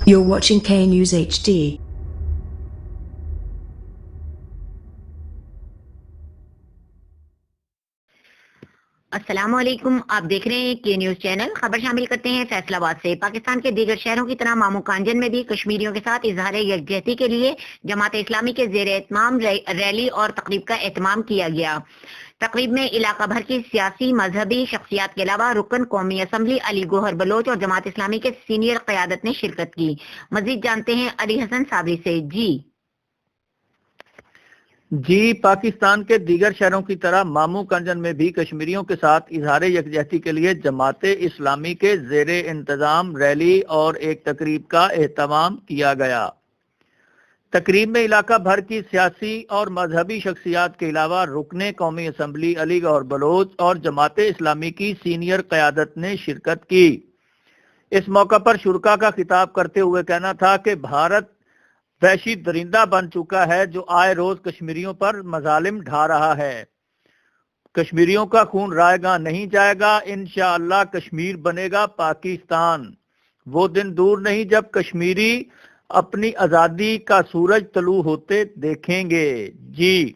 You're watching K News HD. السلام علیکم، آپ دیکھ رہے ہیں کے نیوز چینل۔ خبر شامل کرتے ہیں فیصل آباد سے۔ پاکستان کے دیگر شہروں کی طرح مامو کانجن میں بھی کشمیریوں کے ساتھ اظہار یکجہتی کے لیے جماعت اسلامی کے زیر اہتمام ریلی اور تقریب کا اہتمام کیا گیا۔ تقریب میں علاقہ بھر کی سیاسی مذہبی شخصیات کے علاوہ رکن قومی اسمبلی علی گوہر بلوچ اور جماعت اسلامی کے سینئر قیادت نے شرکت کی۔ مزید جانتے ہیں علی حسن صابری سے۔ جی، پاکستان کے دیگر شہروں کی طرح مامو کنجن میں بھی کشمیریوں کے ساتھ اظہار یکجہتی کے لیے جماعت اسلامی کے زیر انتظام ریلی اور ایک تقریب کا اہتمام کیا گیا۔ تقریب میں علاقہ بھر کی سیاسی اور مذہبی شخصیات کے علاوہ رکن قومی اسمبلی علی گوہر بلوچ اور جماعت اسلامی کی سینئر قیادت نے شرکت کی۔ اس موقع پر شرکا کا خطاب کرتے ہوئے کہنا تھا کہ بھارت وحشی درندہ بن چکا ہے جو آئے روز کشمیریوں پر مظالم ڈھا رہا ہے۔ کشمیریوں کا خون رائے گاں نہیں جائے گا، انشاءاللہ کشمیر بنے گا پاکستان۔ وہ دن دور نہیں جب کشمیری اپنی آزادی کا سورج طلوع ہوتے دیکھیں گے۔ جی